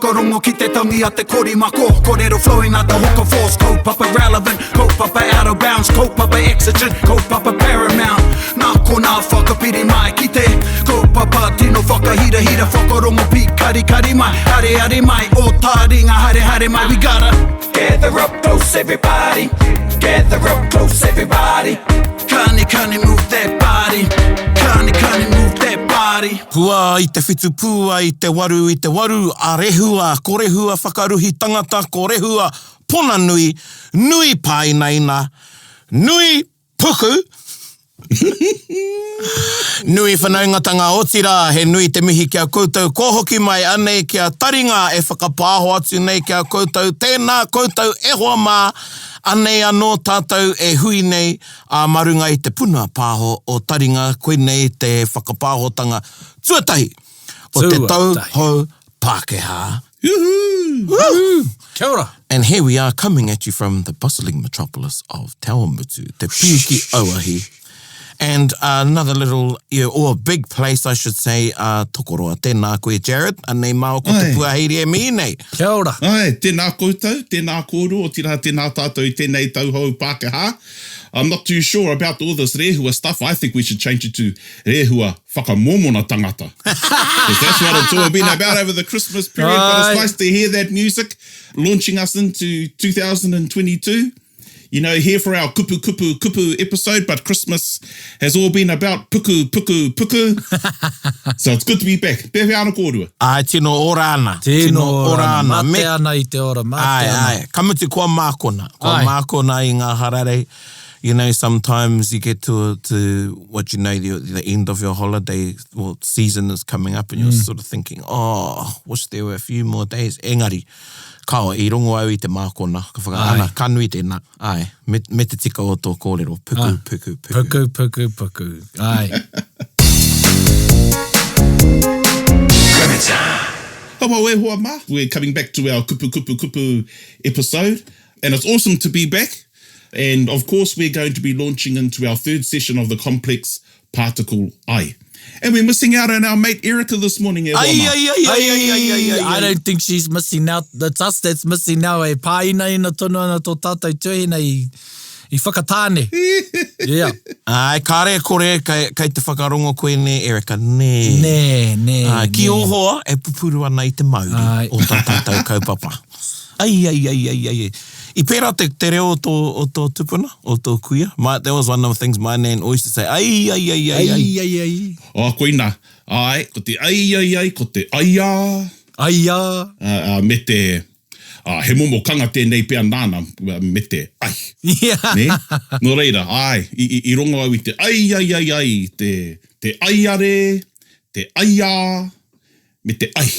whakarongo ki te tangi a te korimako. Kōrero flowing out the hook of force. Kaupapa relevant, kaupapa out of bounds, kaupapa exigent, kaupapa paramount. Nā kona whakapiri mai ki te kaupapa tino whakahira hira whakarongo pi kari kari mai. Hare hare mai, o Taringa hare hare mai. We gotta gather up close everybody. Gather up close everybody. Kani move that body. Kani move that body. Pua I te whitu, pua I te waru, a rehua, ko rehua whakaruhi tangata, ko rehua pona nui, nui pai naina, nui puku. Nui whanaungatanga otira, he nui te mihi kia koutou, ko hoki mai anei kia taringa e whakapāho atu nei kia koutou, tēnā koutou e hoa mā, anei anō tātou e hui nei a marunga I te puna pāho o taringa, koe nei te whakapāhotanga tuatahi o te tau hou Pākehā. Woohoo! Kia ora. And here we are coming at you from the bustling metropolis of Tawamutu, te Piuki Auahi. And another little, or a big place, I should say, tokoroa, tēnā koe Jared, anei mao ko te puaheiri e mi nei. Kia ora. Ai, tēnā koutou, tēnā kōru, o tira tēnā tātou I tēnei tauhou Pākehā. I'm not too sure about all this rehua stuff. I think we should change it to rehua whakamomona tangata. Because that's what it's all been about over the Christmas period. But it's nice to hear that music launching us into 2022. You know, here for our Kupu Kupu Kupu episode, but Christmas has all been about puku, puku, puku. So it's good to be back. Pepe ana kōrua. Ai, tino ora ana. Tino ora ana. Mate ana I te ora, mate ana. Ai, kamutu kua mākona. Kua mākona I ngā harare. You know, sometimes you get to what you know, the end of your holiday or season is coming up and you're sort of thinking, oh, wish there were a few more days. Engari, kawa, I rongo au I te mākona. Ka whakaana, kanui tēnā. Ai, me te tika o tō kōrero. Puku, puku, puku. Puku, puku, puku. Ai. Hawa we hoa mā. We're coming back to our Kupu Kupu Kupu episode. And it's awesome to be back. And of course, we're going to be launching into our third session of the complex particle I. And we're missing out on our mate Erica this morning. I don't think she's missing out. It's us that's missing now. E pāina ina tonu ana tō tātou tuhina I whakatāne. Yeah. Ai, kāre kore kei te whakarongo koe ne, Erica. Ne. Ki ohoa e pupuru ana I te mauri o tā tātou kaupapa. Ai. I pērā te reo o tō tupuna, o tō kuia. That was one of the things my nan always used to say, ai. Oh, koina. Ai, ko te ai, ko te aia. Aia. Me te, he momo kanga tēnei pia nāna, me te ai. Yeah. Ne? No reira, ai, I rongo au I te ai, te aiare, te aia, me te ai.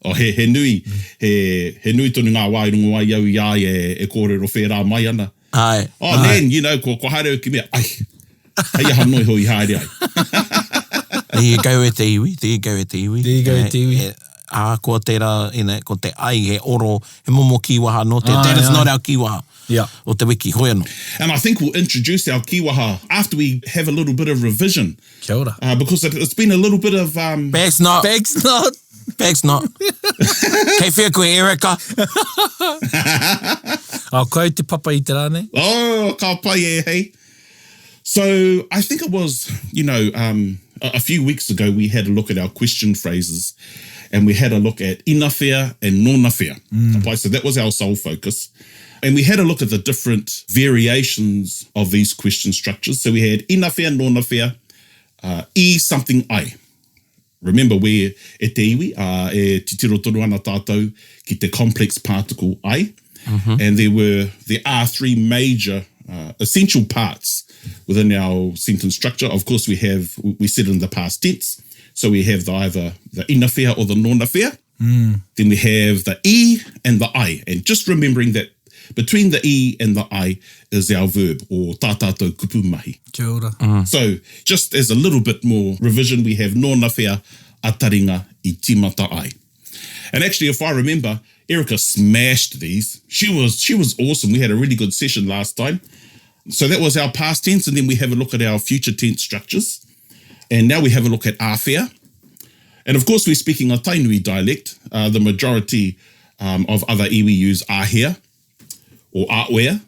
O he nui, he nui tonu ngā wā I rongo ai au I e kōrero whērā mai ana. Ai. Oh, then, you know, ko haere ki mea, ai. Hei aha noi hoi haere ai. There you go with the iwi. Ko tērā, ko te ai, he oro, he momo kiwaha no te. That is not our kiwaha. Yeah. O te wiki, hoi anō. And I think we'll introduce our kiwaha after we have a little bit of revision. Kia ora. Because it's been a little bit of... Bags not. Kei whia koe, Erica. Koe te papa I te rāne. Oh, ka pai e, hey. So I think it was, a few weeks ago, we had a look at our question phrases and we had a look at inawhia and nōnawhia. So that was our sole focus. And we had a look at the different variations of these question structures. So we had inawhia, nōnawhia, I something ai. Remember where e te iwi, e titiro tonu ana tātou ki te complex particle ai. And there are three major essential parts within our sentence structure. Of course, we said in the past tense. So we have either the inawhia or the nōnawhia. Then we have the I and the ai. And just remembering that between the I and the I is our verb, or tātou kupu mahi. Kia ora. So, just as a little bit more revision, we have nōnawhia a taringa I timata ai. And actually, if I remember, Erica smashed these. She was awesome. We had a really good session last time. So that was our past tense, and then we have a look at our future tense structures. And now we have a look at awhia. And of course, we're speaking a Tainui dialect. The majority of other iwi use ahia or aawea,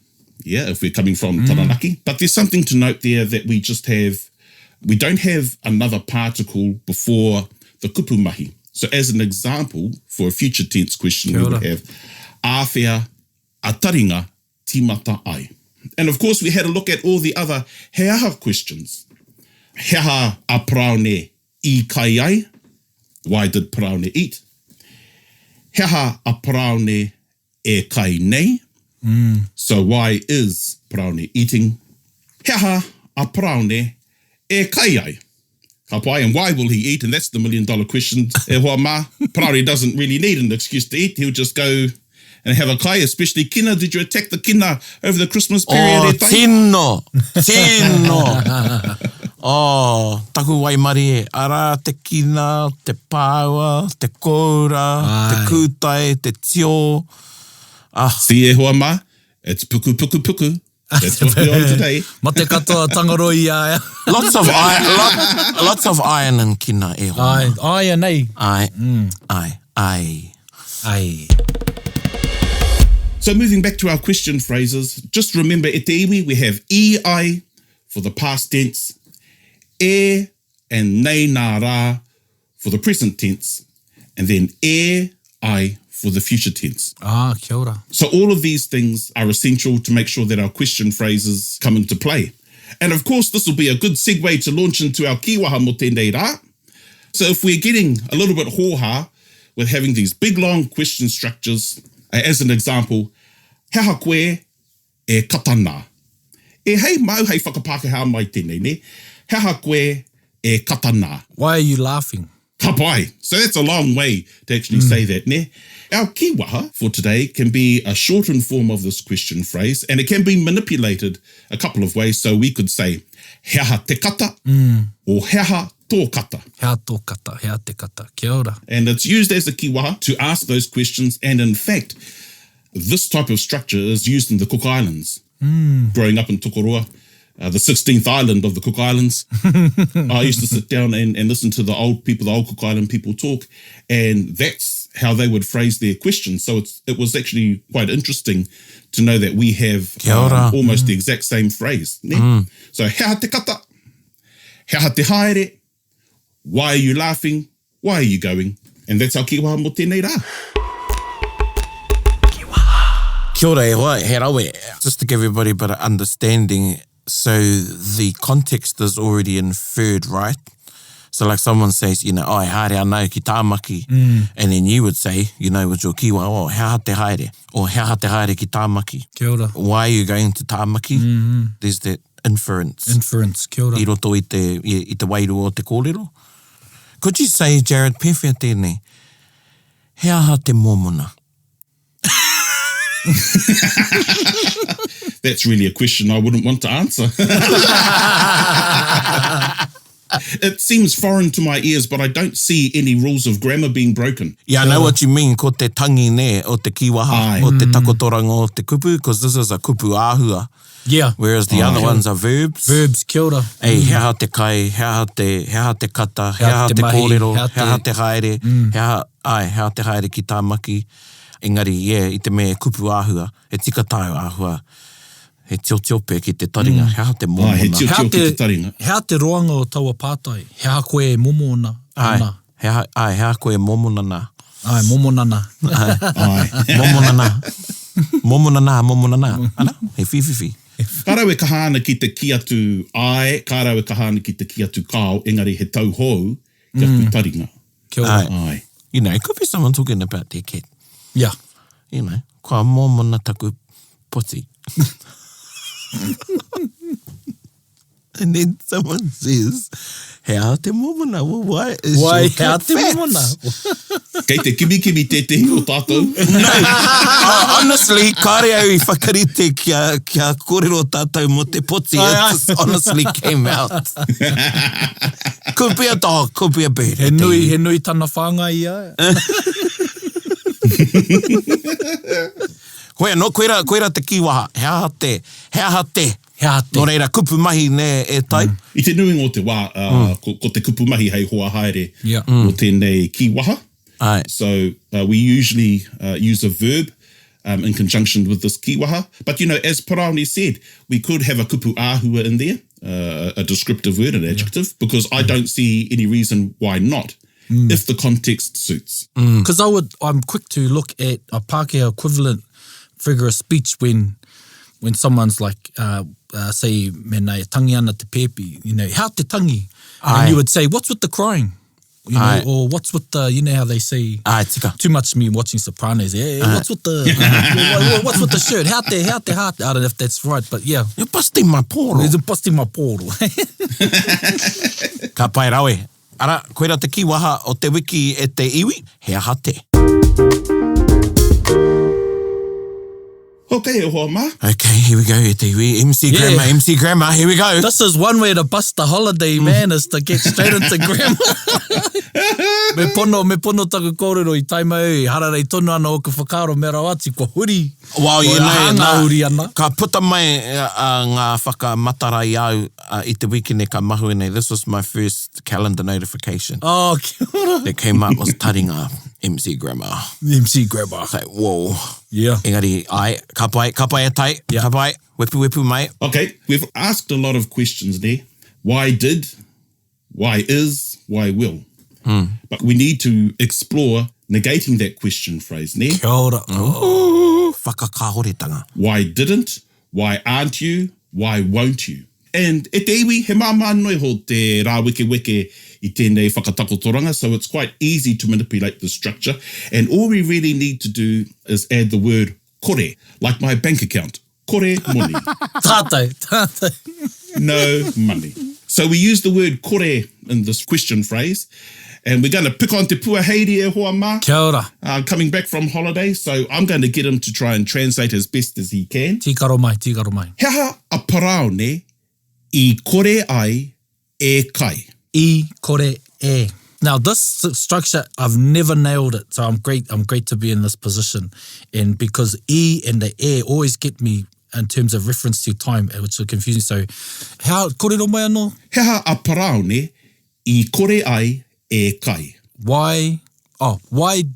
if we're coming from Taranaki. But there's something to note there that we don't have another particle before the kupu mahi. So as an example, for a future tense question, we would have āwhea a taringa timata ai. And of course, we had a look at all the other he aha questions. He aha a praone I kai ai? Why did praone eat? He aha a praone e kai nei? So why is praone eating? He aha a praone e kai ai? Ka pai, and why will he eat? And that's the $1 million question. E hoa mā, praone doesn't really need an excuse to eat. He'll just go and have a kai, especially kina. Did you attack the kina over the Christmas period? Tino. Taku waimari e. Ara te kina, te pāua, te koura, te kūtai, te tio. See e hoa mā, it's puku puku puku. That's what we're on today. Ma te katoa tangaroi ia. Lots of iron in kina e hoa mā. Ai, nei. Ai. So moving back to our question phrases, just remember e te iwi, we have I for the past tense, e and nei nā rā for the present tense, and then I for the future tense. Kia ora. So all of these things are essential to make sure that our question phrases come into play. And of course, this will be a good segue to launch into our kiwaha mo tēnei rā. So if we're getting a little bit hoha with having these big, long question structures, as an example, he aha koe e katana. E hei mau hei whakapākehā mai tēnei ne. He aha koe e katana. Why are you laughing? Ka pai. So that's a long way to actually say that, ne? Our kiwaha for today can be a shortened form of this question phrase, and it can be manipulated a couple of ways. So we could say, he aha te kata, or he aha tō kata. He aha tō kata, he aha te kata. Kia ora. And it's used as a kiwaha to ask those questions. And in fact, this type of structure is used in the Cook Islands. Growing up in Tokoroa, the 16th island of the Cook Islands, I used to sit down and listen to the old Cook Island people talk, and that's how they would phrase their questions. So it was actually quite interesting to know that we have almost the exact same phrase. So, he aha te kata, he aha te haere, why are you laughing, why are you going? And that's our kiwaha mo tēnei rā. Kia ora e hoa, he rawe. Just to give everybody a bit of understanding, so the context is already inferred, right? So like someone says, ai haere anau ki tāmaki, and then you would say, with your kiwa, he aha te haere, or he aha te haere ki tāmaki. Kia ora. Why are you going to tāmaki? There's that inference. Kia ora. I roto i te wairu o te kōrero. Could you say, Jared, pewhia tēnei, he aha te momona? That's really a question I wouldn't want to answer. It seems foreign to my ears, but I don't see any rules of grammar being broken. Yeah, I know what you mean, ko te tangi ne, o te kiwaha, o te takotoranga o te kupu, because this is a kupu āhua. Yeah. Whereas the other ones are verbs. Verbs, kia ora. He aha te kai, he aha te kata, he aha te kōrero, he aha te haere, he aha te haere ki tāmaki. Engari, i te me kupu āhua, he tika tāu āhua, he tio-tiope ki te taringa, he aha te momona. He tio-tio ki te taringa. He aha te roanga o taua pātai, he aha koe e momona. He aha koe e momona nā. Momona nā. Momona nā. Ana, he whiwhiwhi. Kārau e kahana ki te ki atu ai, kārau e kahana ki te ki atu kāo, engari he tau hou ki atu taringa. Kia ora. Ai. It could be someone talking about their kid. Yeah. Kua momona taku poti. And then someone says, he aha te momona? Well, why is your cat he aha te momona? Kei te kimi tētehi o tātou. No, honestly, kāre au I whakarite kia kōrero tātou mo te poti. It just honestly came out. Could be a dog, could be a bird. He nui tana whāngai ia. Koe no, koera te kiwaha. He aha te Hea te. No reira, kupu mahi ne e tai. I te nuinga o te wā, ko te kupu mahi hei hoa haere Yeah. o tēnei kiwaha. Ai. So we usually use a verb in conjunction with this kiwaha. But, you know, as Paraone said, we could have a kupu āhua in there, a descriptive word, an adjective, because I don't see any reason why not, if the context suits. Because I'm quick to look at a Pākehā equivalent figure of speech when someone's like, say, mena e tangi ana te pepi, you know, how te tangi? Ai. And you would say, what's with the crying? You know, Ai. or what's with the, you know how they say, Ai, tika. too much me watching Sopranos, hey, what's with the, what's with the shirt? How te. I don't know if that's right, but yeah. You're busting my poro. It's busting my portal. Ka pai rawe. Ara, koera te kiwaha o te wiki e te iwi, he aha te. Okay, hoa ma. Okay, here we go, e te iwi. MC Grammar, here we go. This is one way to bust the holiday, man, is to get straight into grammar. me pono taku kōrero I taimau, hararei tonu ana o ka whakaaro me rawati, ko huri. Wow, Ko hanga huri ana. Ka puta mai ngā whakamatarai au I te wiki ka mahu nei. This was my first calendar notification. Oh, kia ora. That came up was Taringa, MC Grammar. MC Grammar. It's like, whoa. Yeah. Engari, ai, ka pai e tai, Yeah. ka pai, wepu mai. Okay, we've asked a lot of questions there. Why did, why is, why will. But we need to explore negating that question phrase, ne? Kia ora. Ooh, whakakahoretanga. Why didn't, why aren't you, why won't you? And e te iwi, he māma noi ho te rā weke I tēnei whakatakotoranga, so it's quite easy to manipulate the structure. And all we really need to do is add the word kore, like my bank account. Kore money. Tātou. No money. So we use the word kore in this question phrase, and we're going to pick on te puaheiri e hoa ma. Kia ora. Coming back from holiday, so I'm going to get him to try and translate as best as he can. Tīkaro mai. He aha a Paraone I kore ai e kai. I kore e. Now this structure, I've never nailed it, so I'm great to be in this position. And because e and the e always get me in terms of reference to time, which is confusing. So, how korero mai anō? He aha a Paraone I kore ai e kai. Why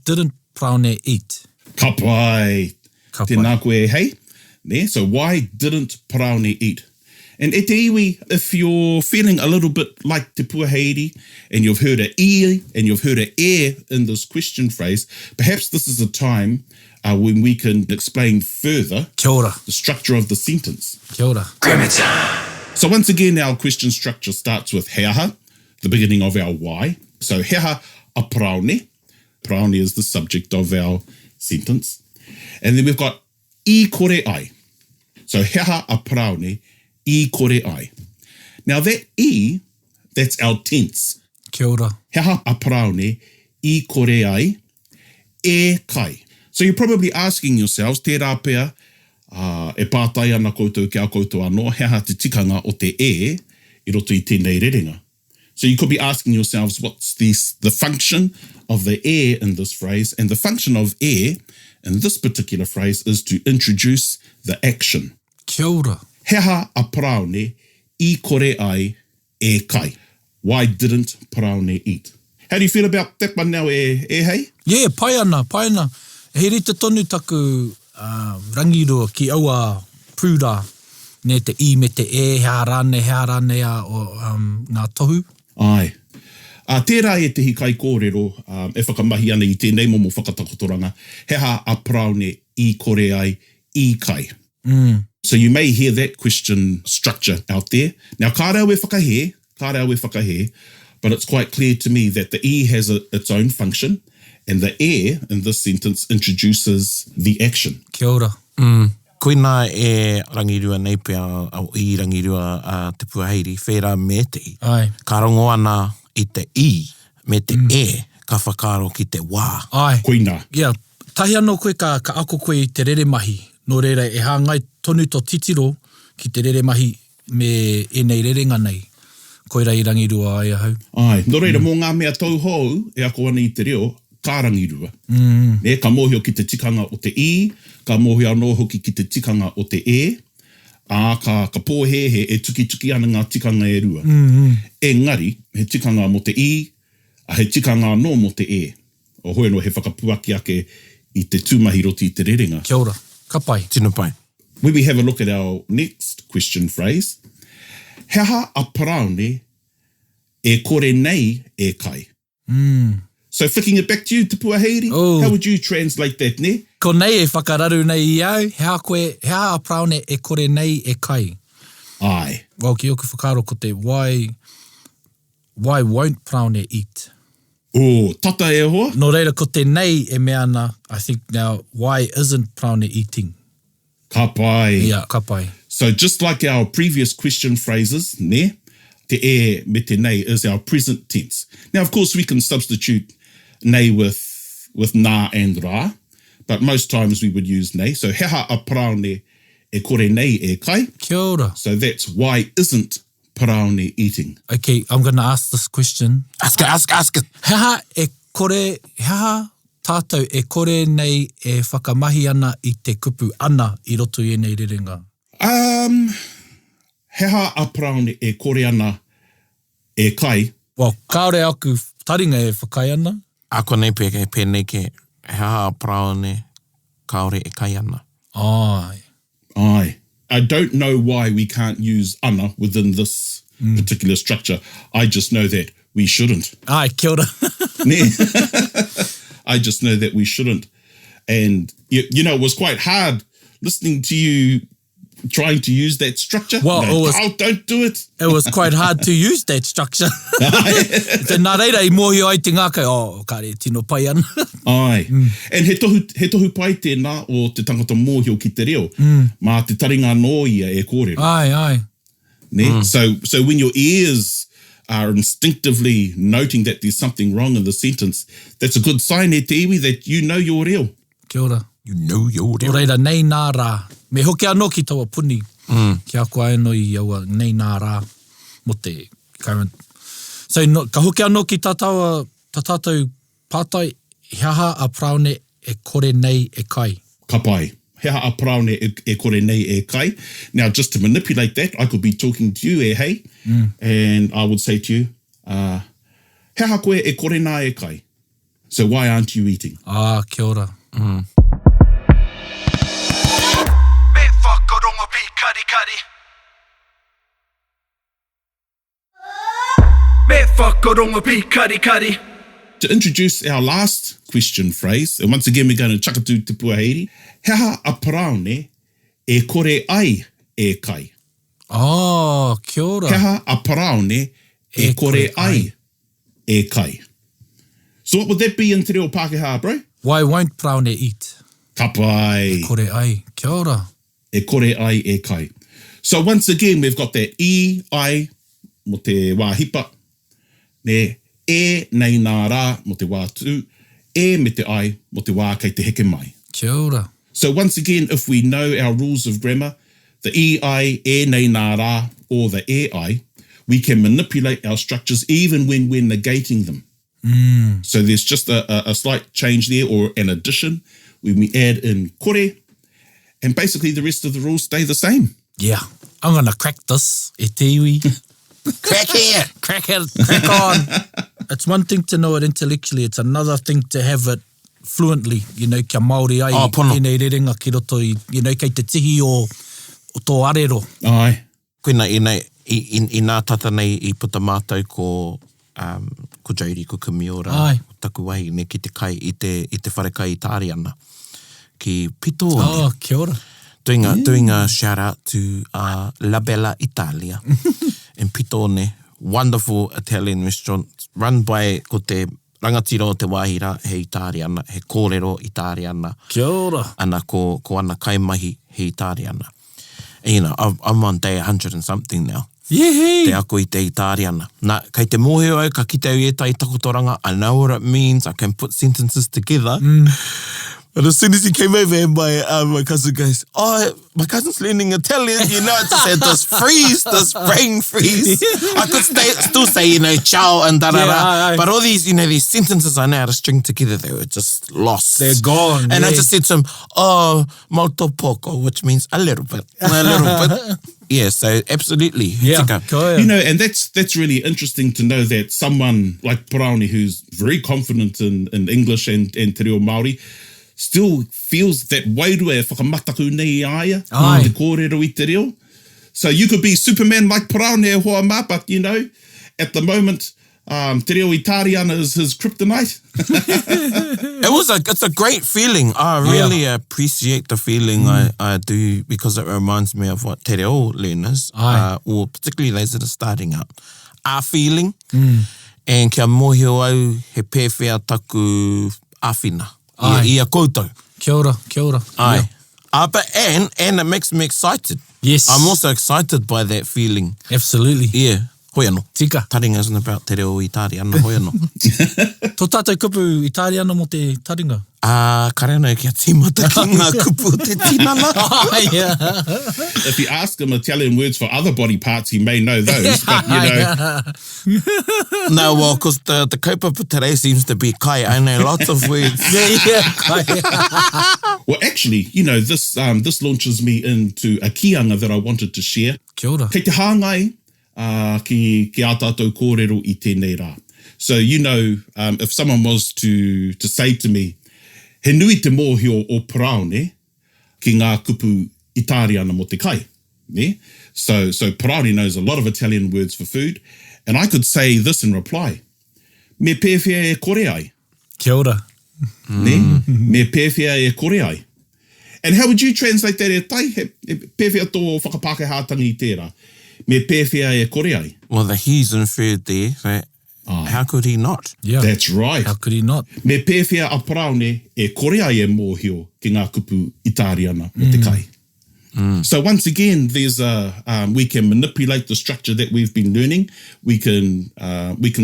didn't Paraone eat? Ka pai. Ka pai. Tēnā koe hei. Ne? So why didn't Paraone eat? And e te iwi, if you're feeling a little bit like te puaheiri and you've heard a e and you've heard a e in this question phrase, perhaps this is a time when we can explain further Kia ora. the structure of the sentence. Kia ora. So once again, our question structure starts with he aha, the beginning of our why. So he aha a Paraone. Paraone is the subject of our sentence. And then we've got I kore ai. So he aha a Paraone I kore ai. Now that e, that's our tense. Kia ora. He aha a Paraone I kore ai e kai. So you're probably asking yourselves, tērā pea, e pātai ana koutou ki a koutou anō, he aha te tikanga o te e, I roto I tēnei rerenga. So you could be asking yourselves, what's the function of the e in this phrase? And the function of e in this particular phrase is to introduce the action. Kia ora. He aha a Paraone I kore ai e kai. Why didn't Paraone eat? How do you feel about that one now, e hei? Yeah, pai ana. He rite tonu taku rangirua ki aua pūra, ne te I me te e, hea rane o ngā tohu. Ai. Tērā e te hikai kōrero, e whakamahi ana I tēnei momo whakatakotoranga, he aha a Paraone I kore ai I kai. So you may hear that question structure out there. Now, ka rau e whakahe, but it's quite clear to me that the e has its own function, and the e in this sentence introduces the action. Kia ora. Koina e rangirua nei pia au I rangirua te puaheiri, whera me te I. Ai. Ka rongo ana I te I me te e, ka whakaro ki te wā. Ai. Koina. Yeah, tahi anō koe ka ako koe I te rere mahi. Nō reira e hāngai tonu tō titiro ki te rere mahi me e nei rerenga nei. Koira I rangirua ai ahau. Ai. Nō reira, mō ngā mea tau hou, e ako ana I te reo, ka rangirua. Ne, ka mōhio ki te tikanga o te I, ka mōhio anō hoki ki te tikanga o te e. ka pōhehe e tuki ana ngā tikanga e rua. Engari, he tikanga mo te I, a he tikanga no mo te E. O hoi no he whakapuaki ake I te tūmahi roti I te rerenga. Kia ora, ka pai. Tino pai. When we have a look at our next question phrase, he aha a paraone e kore nei e kai. So flicking it back to you, Te Puaheiri, how would you translate that, ne? Ko nei e whakararu nei I au, he aha a praone e kore nei e kai. Ai. Well, ki oku whakaro ko te why won't praone eat? Oh, tata e hoa? No reira ko te nei e mea ana, I think now, why isn't praone eating? Ka pai. Yeah, ka pai. So just like our previous question phrases, ne? Te e me te nei is our present tense. Now, of course, we can substitute nei with nā and rā, but most times we would use nei. So, he aha a paraone e kore nei e kai. Kia ora. So that's why isn't paraone eating. Okay, I'm going to ask this question. Ask it. He aha tātou e kore nei e whakamahi ana I te kupu ana I roto I nei rerenga? He aha a paraone e kore ana e kai. Well, kaore aku taringa e whakai ana. Ako nei pēnei ke he aha praone kaore e kai ana. Ai. Ai. I don't know why we can't use ana within this particular structure. I just know that we shouldn't. Ai, kia ora. Ne? I just know that we shouldn't. And, you know, it was quite hard listening to you trying to use that structure. Well, no, it was, don't do it. It was quite hard to use that structure. Te nā reira I mōhio ai te ngākai, kare tino pai ana. Ai. And he tohu pai tēnā o te tangata mōhio ki te reo. Mā te taringa no ia e kōrero. Ai. Ne? So when your ears are instinctively noting that there's something wrong in the sentence, that's a good sign e te iwi that you know your reo. Kia ora. You know your O reira, nei nā rā. Me hoki anō ki taua puni. Ki ako ai no I aua nei nā rā mo te current. So ka hoki anō ki tātou pātai, he aha a praone e kore nei e kai. Ka pai. He aha a praone e kore nei e kai. Now, just to manipulate that, I could be talking to you, hei, and I would say to you, he aha koe e kore nā e kai. So why aren't you eating? Kia ora. Me whakarongo pi kari kari. To introduce our last question phrase, and once again we're going to chakatu Te Puaheiri, he aha a paraone e kore ai e kai. Kia ora. He aha a paraone e kore ai e kai. So what would that be in te reo Pākehā, bro? Why won't praone eat? Ka pai. Kore ai. Kia ora. E kore ai e kai. So once again we've got that I, ai, mo te wā hipa, ne e nei nā rā mo te wā tū, e me te ai mo te wā kei te heke mai. Kia ora. So once again, if we know our rules of grammar, the e, ai, e nei nā rā, or the e, ai, we can manipulate our structures even when we're negating them. So there's just a slight change there, or an addition, when we add in kore, and basically the rest of the rules stay the same. Yeah. I'm going to crack this. E te iwi. Crack it. Crack on. It's one thing to know it intellectually. It's another thing to have it fluently. You know, kia Māori ai. Pono. I nei rerenga ki roto I, you know, kei te tihi o tō arero. Ai. Koina i nā tata nei I puta mātou ko Jairi, ko Kumiora, Ai. taku wahi ne ki te kai I te wharekai I Tāriana. Ki pito Kia ora. Doing a shout out to La Bella Italia in Pitone, wonderful Italian restaurant run by ko te rangatira o te wāhira he Itāriana, he kōrero Itāriana. Kia ora. Ana ko ana kaimahi he Itāriana. And, you know, I'm on day 100 and something now. Yeah. Te ako I te Itāriana. Nā, kei te mōheo au, ka kite au e tai takotoranga, I know what it means, I can put sentences together. And as soon as he came over, and my cousin goes, "Oh, my cousin's learning Italian." You know, I just had this brain freeze. I could still say, ciao and da-da-da. But all these, these sentences I know how to string together, they were just lost. They're gone. And I just said to him, "Oh, molto poco," which means a little bit. Yeah, so absolutely. Yeah. And that's really interesting to know that someone like Paraone, who's very confident in English and te reo Māori, still feels that wairua e whakamataku nei aia, te kōrero I te reo. So you could be Superman like Paraone e hoa mā, but at the moment, te reo Itariana is his kryptonite. It's a great feeling. I really appreciate the feeling. I do, because it reminds me of what te reo learners, or particularly those that are starting out, are feeling. And kia mohio au he pēwhea taku āwhina. Ia koutou. Kia ora. Aye. But and it makes me excited. Yes. I'm also excited by that feeling. Absolutely. Yeah. Hoi anō. Tika. Taringa isn't about te reo Itariana. Hoi anō. Tō tātou kupu Itariana mo te taringa? Kare anō kia tīmata ki ngā kupu o te tinana. If you ask him Italian words for other body parts, he may know those, but No, well, because the kaupapa today seems to be kai. I know lots of words. Kai. Well, actually, this launches me into a kianga that I wanted to share. Kia ora. Kei te hāngai, ki a tātou kōrero I tēnei rā. So, if someone was to say to me, he nui te mōhio o Paraone ki ngā kupu Itariana mo te kai. Ne? So Paraone knows a lot of Italian words for food, and I could say this in reply. Me pēwhia e kore ai. Kia ora. Ne? Me pēwhia e kore ai. And how would you translate that e tai? He pēwhia tō whakapākehātangi I tērā. Me pēwhia e kore ai. Well, the he's inferred there, so how could he not? Yeah. That's right. How could he not? Me pēwhia a Paraone e kore ai e mōhio ki ngā kupu Itariana mo te kai. So once again, there's we can manipulate the structure that we've been learning. We can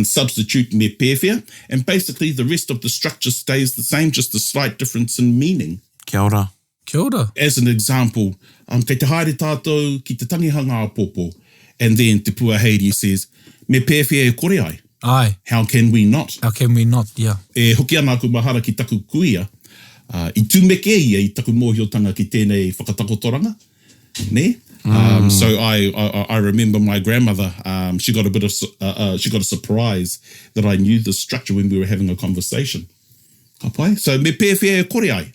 substitute me pēwhia, and basically the rest of the structure stays the same, just a slight difference in meaning. Kia ora. Kia ora. As an example, kei te haere tātou ki te tangihanga a popo, and then te puaheiri says, me pēwhia e kore ai. Aye. How can we not? How can we not? Yeah. E hoki ana aku mahara ki taku kuia, I tūmeke ia I taku mōhiotanga ki tēnei whakatakotoranga. Ne? So I remember my grandmother, she got a surprise that I knew the structure when we were having a conversation. Ka pai? So me pēwhia e kore ai.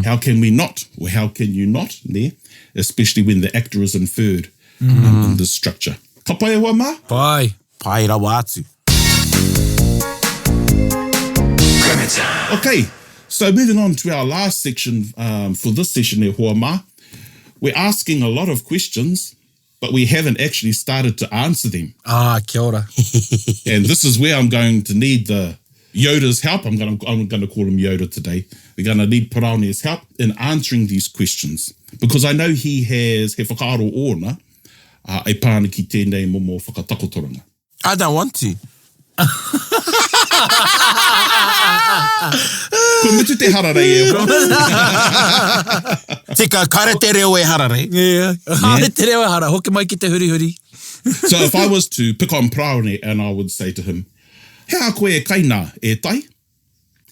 How can we not? Or how can you not? Ne? Especially when the actor is inferred in this structure. Ka pai e hoa mā? Pai. Pai rawa atu. Okay, so moving on to our last section for this session e hoa mā. We're asking a lot of questions, but we haven't actually started to answer them. Kia ora. And this is where I'm going to need the Yoda's help. I'm going to call him Yoda today. We're going to need Paraone's help in answering these questions, because I know he has he whakaaro ōna e pāna ki tēnei momo whakatakotoranga. I don't want to. Ko mitu te hararei e hoa. Tika, kare te reo e hararei. Yeah. Hare te reo e hara. Hoki mai ki te huri. So if I was to pick on Paraone and I would say to him, he ha koe e kaina e tai?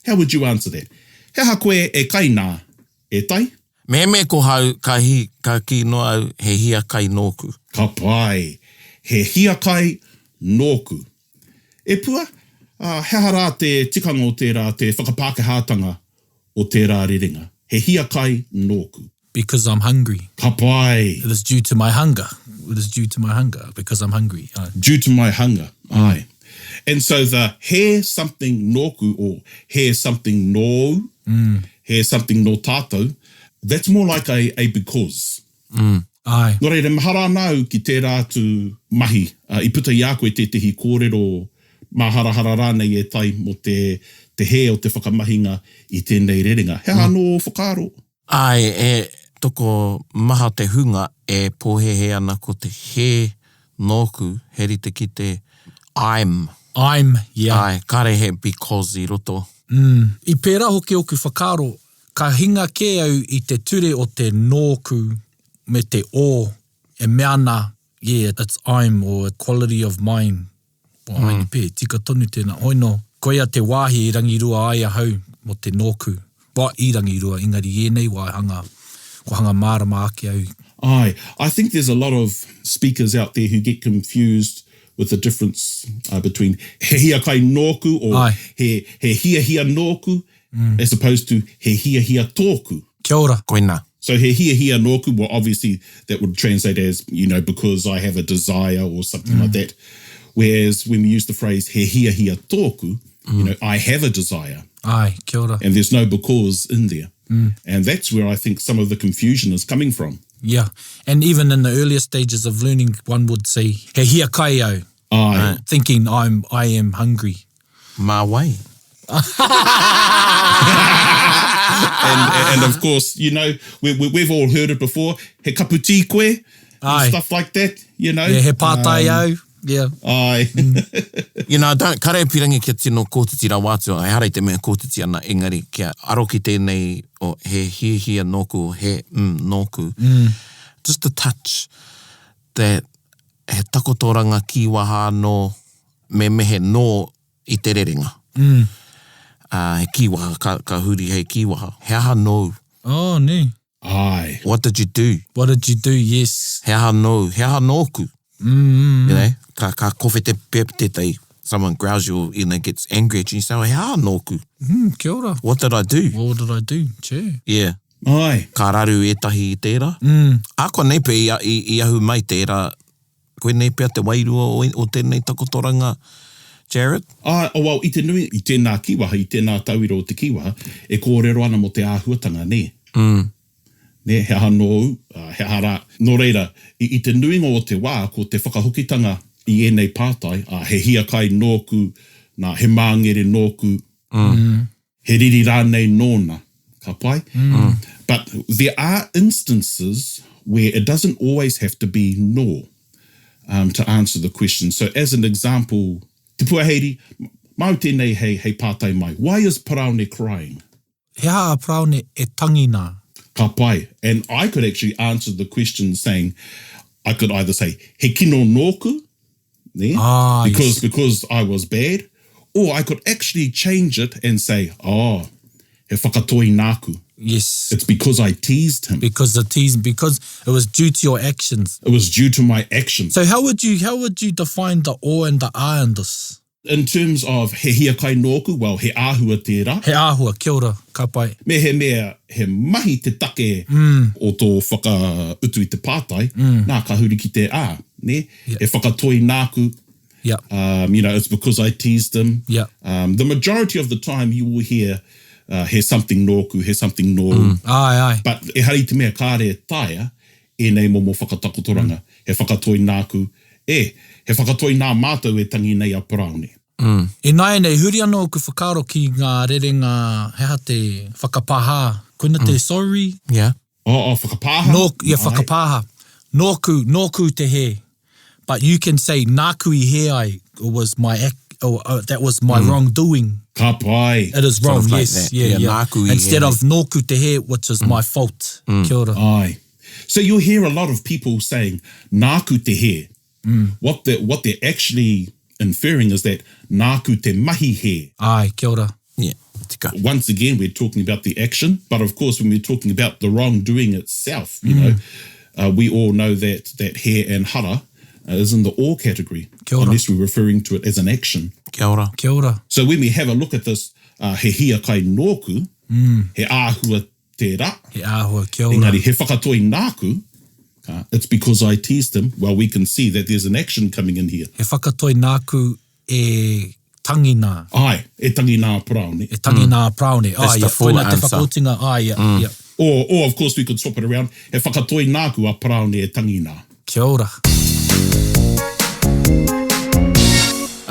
How would you answer that? He ha koe e kaina e tai? Me ko hau ka ki no au he hia kai nōku. Ka pai. He hia kai nōku. E pua, he hara te tikanga o tērā, te whakapākehātanga o tērā rerenga. He hia kai nōku. Because I'm hungry. Ka pai. It is due to my hunger. Because I'm hungry. Aye. Due to my hunger. Aye. And so the he something nōku or he something nō, he something no tātou, that's more like a because. Aye. Nō reire, mahara nāu ki tērā tu mahi. I puta I a koe te tehi kōrero maharahara rānei e tai mo te he o te whakamahinga I tēnei rerenga. He anō whakaaro. Ai, e toko maha te hunga e pōhehe ana ko te he nōku, heri te ki te I'm, yeah. Ai, kare he because I roto. I pērā hoki oku whakaaro, Ka hinga ke au I te ture o te nōku me te o e meana, yeah, it's I'm or a quality of mine. Ai pē, tika tonu tēnā. Oino, koia te wāhi I rangirua ai ahau mo te nōku. Wa I rangirua, engari ienei wā hanga mārama ake au. Aye, I think there's a lot of speakers out there who get confused with the difference between he hia kai nōku or he hia hia nōku as opposed to he hia hia tōku. Kia ora. Koina. So he hia nōku, well, obviously that would translate as, because I have a desire or something like that. Whereas when we use the phrase he hia tōku, I have a desire. Ai, kia ora. And there's no because in there. And that's where I think some of the confusion is coming from. Yeah, and even in the earlier stages of learning, one would say he hia kai au, Aye. thinking I am hungry. Mā wai. and of course, we've all heard it before. He kaputi koe, Aye. and stuff like that, Yeah, he pātai au. Yeah. Aye. Don't kare pirangi kia tino kōtitira wātua, hei harei te mea kōtiti ana, engari kia aro ki tēnei o he hia nōku, he nōku. Just a touch that he takotoranga kiwaha no me mehe no I te rerenga. He kiwaha, ka huri hei kiwaha. He aha no. Oh, ne. Aye. What did you do? What did you do? Yes. He aha no, he aha nōku. Ka kowhi te pēpetei. Someone growls you, gets angry at you, you say, he aha nōku. Kia ora. What did I do? What did I do? Che. Yeah. Aye. Ka raru etahi I tērā. Ako nei pe I ahu mai tērā. Koe nei pia te wairua o tēnei takotoranga, Jarred? Well, I te nui, I tēnā kiwaha, I tēnā tauira o te kiwaha, e kōrero ana mo te āhuatanga, ne? Ne, he aha nōu, he aha rā. Nō reira, I te nuinga o te wā, ko te whakahukitanga I ēnei pātai, he hia kai nōku, nā he māngere nōku, he riri rānei nōna, ka pai? But there are instances where it doesn't always have to be no to answer the question. So as an example, te puaheiri, mau tēnei hei pātai mai. Why is Paraone crying? He aha Paraone e tangina. Ka pai. And I could actually answer the question saying, I could either say, he kino nōku, ne? Because I was bad, or I could actually change it and say, he whakatoi nāku. Yes. It's because I teased him. Because it was due to your actions. It was due to my actions. So how would you define the o and the a in this? In terms of he hia kai nōku, well, he āhua tērā. He āhua, kia ora, ka pai. Me he mea, he mahi te take o tō whakautu I te pātai, nā ka huri ki te ā, ne? Yeah. He whakatoi nāku. Yeah. It's because I teased him. Yeah. The majority of the time you will hear he something nōku, he something nōru. Ai. But e hari te mea kāre taia, e nei momo whakatakotoranga. He whakatoi nāku, he whakatoi nā mātou e tangi nei a Paraone. E nai nei, huri anō ku whakaro ki ngā rerenga, heha te whakapaha. Koina te sorry? Yeah. Whakapaha? Whakapaha. Nōku te he. But you can say, nāku I he ai, was my act, that was my wrongdoing. Ka pai. It is wrong, Sort of like yes. that. Yeah. Nāku I Instead he. of nōku te he, which is my fault. Kia ora. Aye. So you'll hear a lot of people saying, nāku te he. What they're actually inferring is that nāku te mahi he. Ai, kia ora. Yeah. Tika. Once again, we're talking about the action, but of course, when we're talking about the wrongdoing itself, we all know that he and hara is in the or category, Kia ora. unless we're referring to it as an action. Kia ora. Kia ora. So when we have a look at this, he hia kai nōku, he āhua tērā, He āhua, kia ora. engari he whakatoi nāku, it's because I teased him. Well, we can see that there's an action coming in here. He whakatoi nāku e tangina. Ai, e tangi nā Paraone. E tangi nā Paraone. That's the full Koina te answer. whakautinga. Ai, yeah. Or of course, we could swap it around. He whakatoi nāku a Paraone e tangi nā. Kia ora.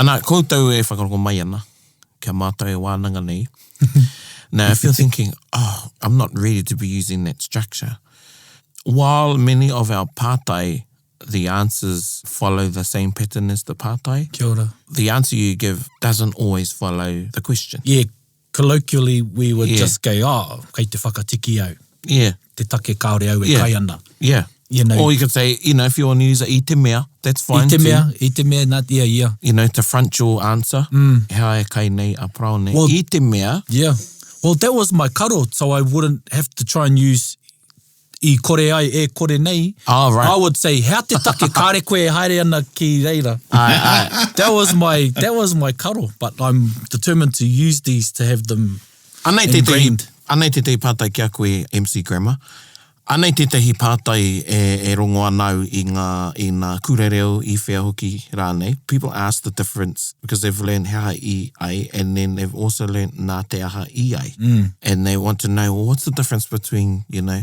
Ana, koutou e whakaroko mai ana, kia mātou e wānanga nei. Now, if you're thinking, I'm not ready to be using that structure, while many of our pātai, the answers follow the same pattern as the pātai, Kia ora. the answer you give doesn't always follow the question. Yeah, colloquially, we would just go, kei te whakatiki au. Yeah. Te take kaore au e kai ana. Yeah. You know, Or you could say, you know, if you want to use it, I te mea, that's fine too. I te mea, nā, yeah. You know, to front your answer. Hea e kai nei a prau nei. Well, I te mea. Yeah. Well, that was my karo, so I wouldn't have to try and use I kore ai e kore nei. Oh, right. I would say, hea te take kare koe e haere ana ki reira. Ai. That was my karo, but I'm determined to use these to have them ingrained. Anei te pātai kia koe MC Grammar. Anei te tehi pātai e rongo anau i ngā kurereo I whea hoki rānei. People ask the difference because they've learned hea I ai and then they've also learned nā te aha I ai. And they want to know, well, what's the difference between, you know,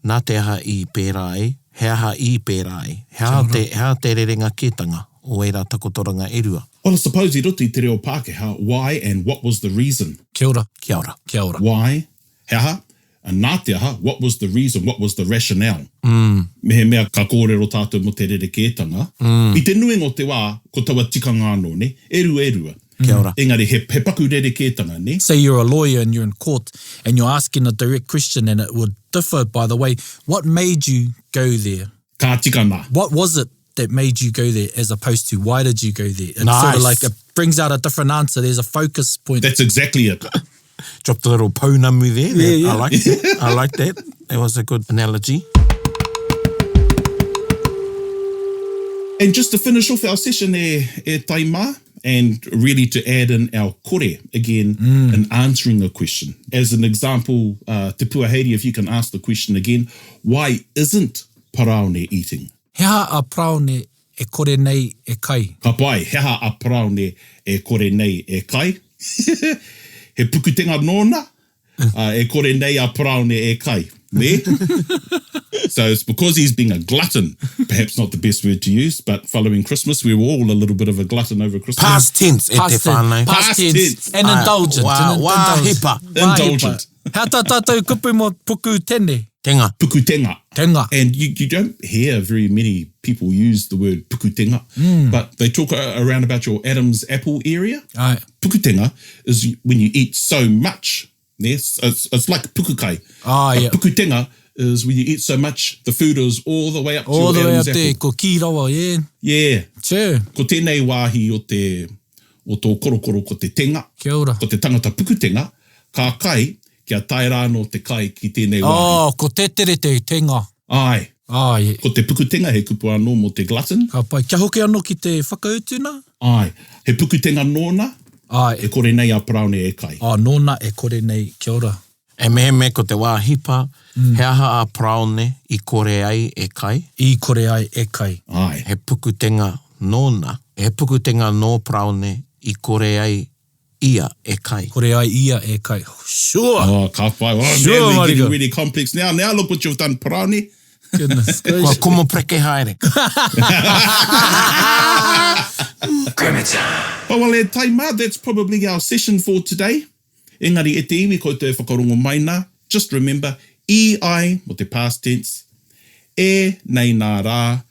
nā te aha I pērā e, he aha I pērā e. Hea te rerenga ketanga o eira takotoranga e rua. Well, I suppose I roto I te reo Pākehā, why and what was the reason? Kia ora. Kia ora. Kia ora. Why, he aha, and nā te aha, what was the reason, what was the rationale? Mehe mea ka kōrero tātou mo te rerekētanga. I te nuinga o te wā, ko taua tikanga anō, ne? E rua. Kia ora. Engari, he paku rerekētanga, ne? Say you're a lawyer and you're in court and you're asking a direct question and it would differ, by the way. What made you go there? Ka tika nā. What was it that made you go there as opposed to why did you go there? It's Nice. sort of like it brings out a different answer. There's a focus point. That's exactly it. Dropped a little pounamu there. Yeah. I like it. I like that. That was a good analogy. And just to finish off our session e taima, and really to add in our kore again in answering a question. As an example, te puaheiri, if you can ask the question again, why isn't paraone eating? Hea a praone e kore nei e kai. Ka pai, heha a paraone e kore nei e kai. He pukutenga nōna, e kore nei a paraone e kai. Me? So it's because he's being a glutton, perhaps not the best word to use, but following Christmas, we were all a little bit of a glutton over Christmas. Past tense, e te whānau. Past tense. And indulgent. Wā hipa. Indulgent. Hea tā tātou kupu mo puku tene. Tenga. Pukutenga. Tenga. And you don't hear very many people use the word pukutenga, but they talk around about your Adam's apple area. Ai. Pukutenga is when you eat so much. Yes, it's like pukukai. Yeah. Pukutenga is when you eat so much, the food is all the way up to All the your way up Adam's there, apple. ko ki rawa, yeah. Yeah. Sure. Ko tēnei wāhi o tō korokoro ko te tenga, Kia ora. ko te tangata pukutenga, ka kai, kia tae rāno te kai ki tēnei wāhi. Oh, ko te tere te tenga. Ai. Yeah. Ko te pukutenga he kupu anō mo te glutton. Ka pai, kia hoki anō ki te whakautuna? Ai. He pukutenga nōna, e kore nei a paraone e kai. Nōna e kore nei, kia ora. E mehe ko te wā hipa, he aha a praone I kore ai e kai. I kore ai e kai. Ai. He pukutenga nōna, he pukutenga nō praone I kore ai ia e kai. Kore ai ia e kai. Sure. Oh, ka pai. Oh, Sure, man, we're Marika. getting really complex now. Now look what you've done, paraone. Goodness Kua gracious. kumo preke haere. Oh, well, e taima, that's probably our session for today. Engari e te iwi ko te whakarongo maina. Just remember, I ai mo te past tense, e nei nā rā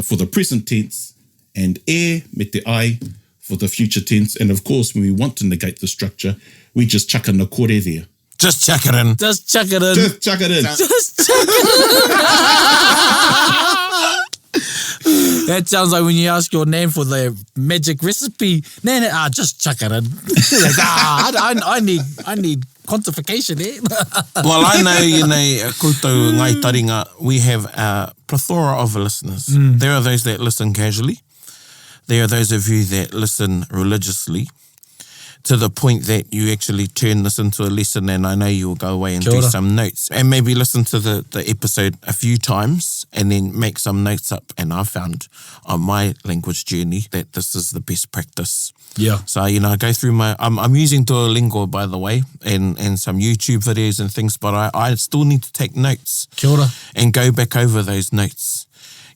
for the present tense, and e me te ai for the future tense. And of course, when we want to negate the structure, we just chuck in the kore there. Just chuck it in. Just chuck it in. Just chuck it in. Just chuck it in. That sounds like when you ask your name for the magic recipe. Just chuck it in. Like, I need quantification eh? Well, I know, you know, koutou ngai taringa, we have a plethora of listeners. There are those that listen casually. There are those of you that listen religiously, to the point that you actually turn this into a lesson, and I know you will go away and Kia do ora. some notes and maybe listen to the episode a few times and then make some notes up. And I found on my language journey that this is the best practice. Yeah. So, you know, I go through I'm using Duolingo, by the way, and some YouTube videos and things, but I still need to take notes. Kia ora. And go back over those notes.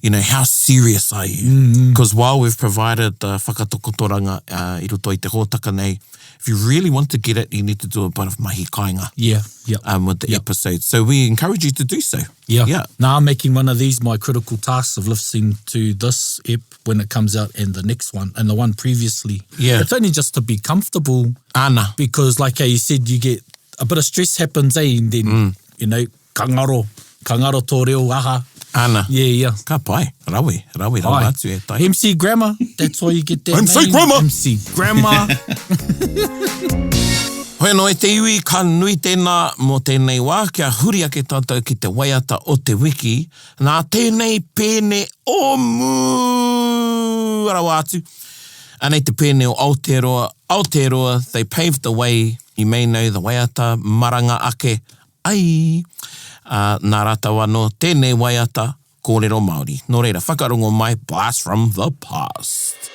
you know, how serious are you? Because while we've provided the whakatokotoranga I roto i te hōtaka nei, if you really want to get it, you need to do a bit of mahi kāinga with the episode. So we encourage you to do so. Yeah. Now I'm making one of these my critical tasks of listening to this ep when it comes out and the next one and the one previously. Yeah. It's only just to be comfortable. Ana. Because like how you said, you get a bit of stress happens, and then, you know, kangaro tō reo aha. Ana. Yeah. Ka pai. Rawe atu e tai. MC Grammar, that's why you get that MC name. Grammar. MC Grammar. Hoi no e te iwi, ka nui tēnā mō tēnei wā, kia huri ake tātou ki te waiata o te wiki, nā tēnei pēne o mūrawa atu. Anei te pēne o Aotearoa, they paved the way, you may know the waiata, maranga ake, ai. Nā rata wano, tēnei waiata, kōrero Māori. Nō reira, whakarongo mai, blast from the past.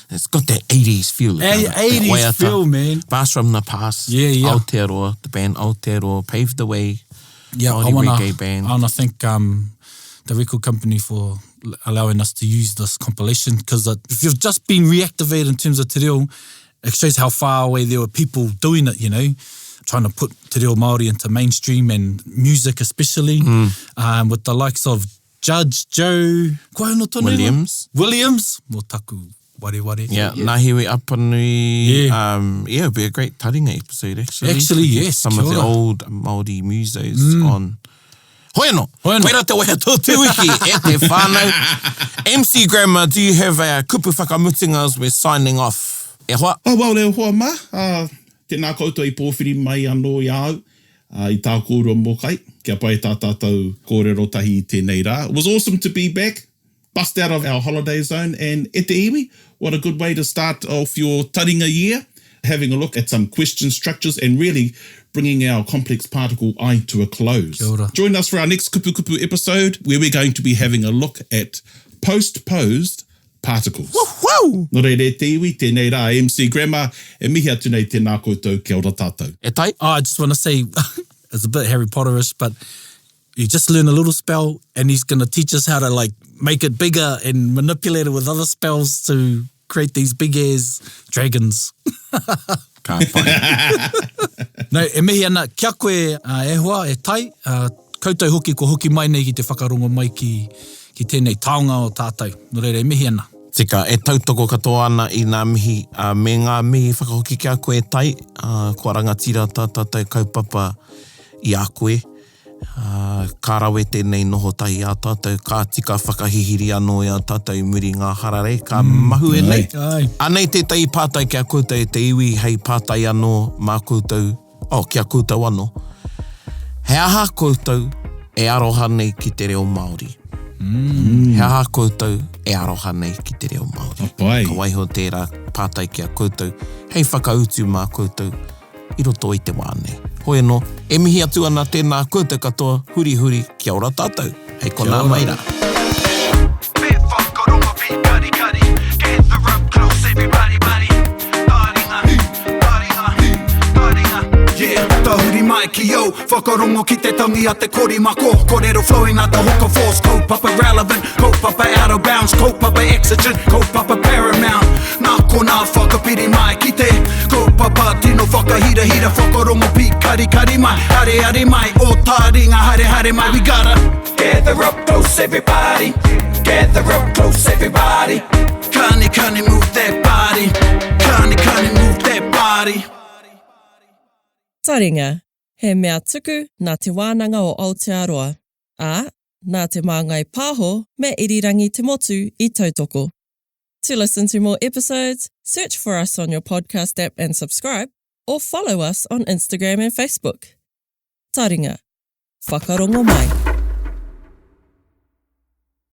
It's got that 80s feel. 80s feel, man. Blast from the past. Yeah. Aotearoa, the band Aotearoa paved the way. Yeah, I Māori want reggae band. to thank the record company for allowing us to use this compilation, because if you've just been reactivated in terms of te reo, it shows how far away there were people doing it, you know, trying to put te reo Māori into mainstream and music especially, with the likes of Judge Joe Williams, mo taku ware. Yeah, Nahiwe Apanui. Yeah, it'll be a great Taringa episode actually. Actually, yes. Some of the old Māori musos on. Hoeno. Koera te weha tō wiki e te whānau. MC Grammar, do you have a kupu whakamutinga as we're signing off? E hoa? Oh, well, e hoa ma. Tēnā koutou I pōwhiri mai anō I au. I tā kōrua mō kai. Kia pai tā tātou kōrero tahi I tēnei rā. It was awesome to be back. Bust out of our holiday zone. And e te iwi, what a good way to start off your taringa year. Having a look at some question structures and really bringing our complex particle I to a close. Kia ora. Join us for our next Kupu Kupu episode, where we're going to be having a look at postposed particles. Woo! No reire te iwi, tēnei rā, MC Grammar, e mihi atu nei tēnā koutou, kia ora tātou. E tai? I just want to say, it's a bit Harry Potterish, but you just learn a little spell and he's going to teach us how to like make it bigger and manipulate it with other spells to create these big-ass dragons. Ka pai. No, e mihi ana, kia koe e hoa, e tai, koutou hoki ko hoki mai nei ki te whakarongo mai ki tēnei taonga o tātou. No reire, e mihi ana. Tika, e tautoko katoa ana I ngā mihi, me ngā mihi whakahoki kia koe tai, kua rangatira tātou kaupapa I a koe. Ka rawe tēnei noho tahi a tātou, ka tika whakahihiri anō I a tātou muri ngā harare, ka mahu e nei. Ai. Anei te tai pātai kia koutou e te iwi, hei pātai anō mā koutou, kia koutou anō. He aha koutou e aroha nei ki te reo Māori. He aha koutou e aroha nei ki te reo Māori. Apai. Ka waiho tērā pātai kia koutou, hei whakautu mā koutou, I roto I te wānei. Hoi no, e mihi atu ana tēnā koutou katoa, huri huri, kia ora tātou. Hei kona mai rā. Bit whakarongo pi kari kari. Gather up close everybody buddy. Taringa. Yeah, tahuri mai ki yo. Whakarongo ki te tangi a te kori mako. Korero flowing out the hook of force. Kaupapa relevant, kaupapa out of bounds. Kaupapa exigent, kaupapa paramount. Nā kona whakapiri mai ki te kaupapa tino whakahira hira. Whakarongo pi kari kari mai. Hare hare mai, o Taringa hare hare mai. We gotta gather up close everybody. Gather up close everybody. Kani move that body. Kani move that body. Taringa, he mea tuku nā te wānanga o Aotearoa, nā te māngai pāho me irirangi te motu I tautoko. To listen to more episodes, search for us on your podcast app and subscribe, or follow us on Instagram and Facebook. Taringa, whakarongo mai.